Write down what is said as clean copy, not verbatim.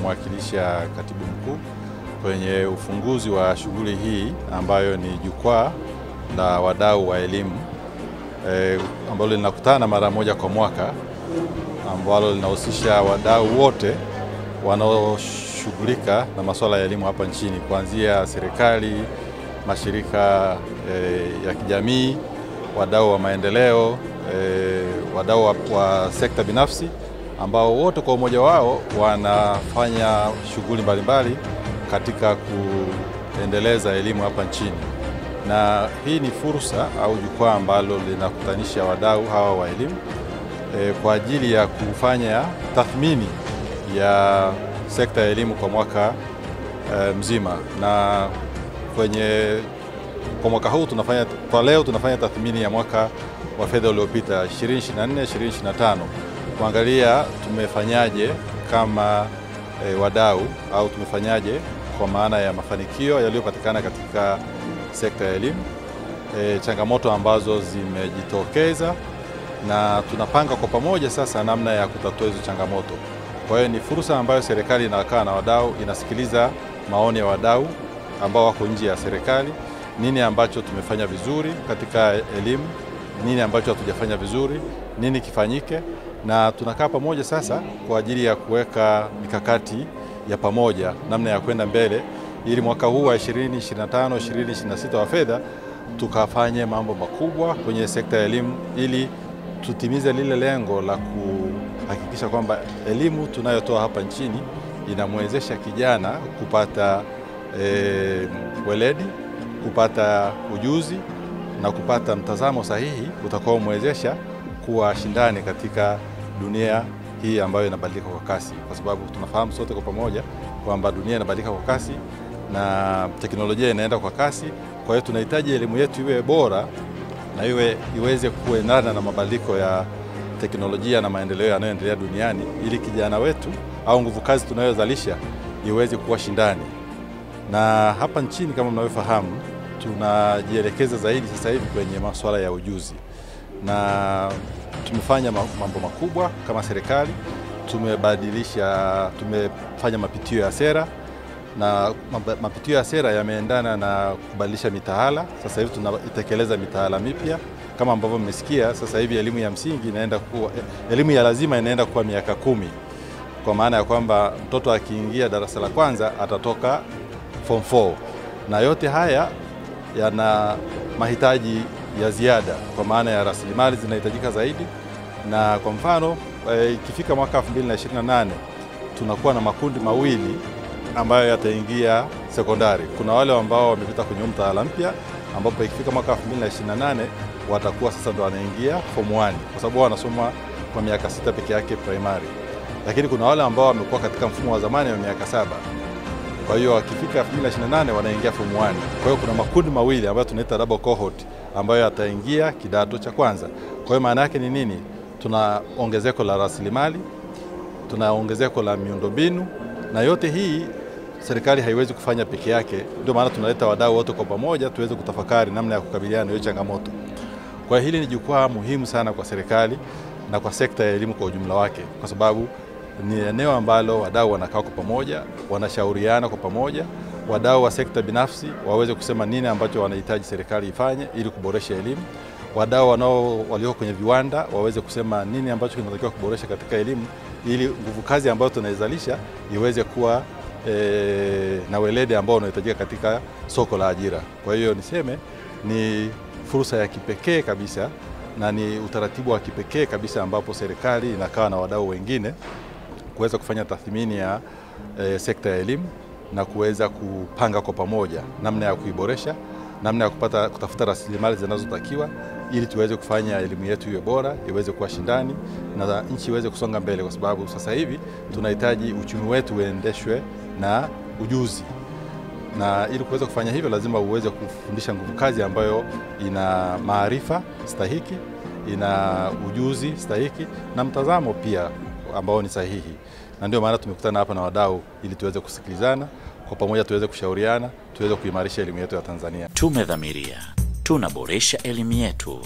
kumwakilisha Katibu Mkuu kwenye ufunguzi wa shughuli hii ambayo ni jukwaa la wadau wa elimu ambalo linakutana mara moja kwa mwaka, ambalo linahusisha wadau wote wanaoshughulika na masuala ya elimu hapa nchini, kuanzia serikali, mashirika ya kijamii, wadau wa maendeleo, wadau wa sekta binafsi, ambao wote kwa umoja wao wanafanya shughuli mbalimbali katika kuendeleza elimu hapa nchini. Na hii ni fursa au jukwaa ambalo linakutanisha wadau hawa wa elimu kwa ajili ya kufanya tathmini ya sekta ya elimu kwa mwaka mzima. Na kwa mwaka huu leo tunafanya tathmini ya mwaka wa fedha uliopita 2024-2025, kuangalia tumefanyaje kama wadau au tumefanyaje kwa maana ya mafanikio yaliyopatikana katika sekta ya elimu, changamoto ambazo zimejitokeza, na tunapanga kwa pamoja sasa namna ya kutatua hizo changamoto. Kwa hiyo ni fursa ambayo serikali inakaa na wadau, inasikiliza maoni ya wadau ambao wako nje ya serikali, nini ambacho tumefanya vizuri katika elimu, nini ambacho hatujafanya vizuri, nini kifanyike, na tunakaa pamoja sasa kwa ajili ya kuweka mikakati ya pamoja namna ya kwenda mbele, ili mwaka huu wa 2025-2026 wa fedha tukafanye mambo makubwa kwenye sekta ya elimu, ili tutimize lile lengo la kuhakikisha kwamba elimu tunayotoa hapa nchini inamwezesha kijana kupata weledi, kupata ujuzi na kupata mtazamo sahihi utakaomwezesha kuwa shindani katika dunia hii ambayo inabadilika kwa kasi, kwa sababu tunafahamu sote kwa pamoja kwamba dunia inabadilika kwa kasi na teknolojia inaenda kwa kasi. Kwa hiyo tunahitaji elimu yetu iwe bora na iweze kuendana na mabadiliko ya teknolojia na maendeleo yanayoendelea duniani, ili kijana wetu au nguvu kazi tunayozalisha iweze kuwa shindani. Na hapa nchini kama mnavyofahamu, tunajielekeza zaidi sasa hivi kwenye masuala ya ujuzi, na tumefanya mambo makubwa kama serikali. Tumefanya mapitio ya sera, na mapitio ya sera yameendana na kubadilisha mitaala. Sasa hivi tunaitekeleza mitaala mipya kama ambavyo mmesikia. Sasa hivi elimu ya msingi elimu ya lazima inaenda kuwa miaka 10, kwa maana ya kwamba mtoto akiingia darasa la kwanza atatoka form 4, na yote haya yana mahitaji ya ziada, kwa maana ya rasilimali zinahitajika zaidi. Na kwa mfano ikifika mwaka 2028 tunakuwa na makundi mawili ambayo yataingia sekondari. Kuna wale ambao wamepita kwenye mtaala mpya, ambapo ikifika mwaka 2028 watakuwa sasa ndo wanaingia form 1, kwa sababu wanasoma kwa miaka 6 peke yake primary. Lakini kuna wale ambao wamekuwa katika mfumo wa zamani wa miaka 7. Kwa hiyo wakifika 2028 wanaingia form 1. Kwa hiyo kuna makundi mawili ambayo tunaita double cohort, ambayo yataingia kidato cha kwanza. Kwa hiyo maana yake ni nini? Tuna ongezeko la rasilimali, tuna ongezeko la miundombinu, na yote hii serikali haiwezi kufanya peke yake. Ndio maana tunaleta wadau wote kwa pamoja tuweze kutafakari namna ya kukabiliana na hiyo changamoto. Kwa hili ni jukwaa muhimu sana kwa serikali na kwa sekta ya elimu kwa ujumla wake, kwa sababu ni eneo ambalo wadau wanakaa kwa pamoja, wanashauriana kwa pamoja. Wadau wa sekta binafsi waweze kusema nini ambacho wanahitaji serikali ifanye ili kuboresha elimu. Wadau walio kwenye viwanda waweze kusema nini ambacho kinatakiwa kuboresha katika elimu, ili nguvu kazi ambayo tunaizalisha iweze kuwa na weledi ambao unahitajika katika soko la ajira. Kwa hiyo niseme ni fursa ya kipekee kabisa na ni utaratibu wa kipekee kabisa, ambapo serikali inakaa na wadau wengine kuweza kufanya tathmini ya sekta ya elimu na kuweza kupanga kwa pamoja namna ya kuiboresha, namna ya kutafuta rasilimali zinazotakiwa, ili tuweze kufanya elimu yetu iwe bora, iweze kuwa shindani na nchi iweze kusonga mbele, kwa sababu sasa hivi tunahitaji uchumi wetu uendeshwe na ujuzi. Na ili kuweza kufanya hivyo lazima uweze kufundisha nguvu kazi ambayo ina maarifa stahiki, ina ujuzi stahiki na mtazamo pia ambao ni sahihi. Na ndio maana tumekutana hapa na wadau ili tuweze kusikilizana kwa pamoja, tuweze kushauriana, tuweze kuimarisha elimu yetu ya Tanzania. Tumedhamiria, tunaboresha elimu yetu.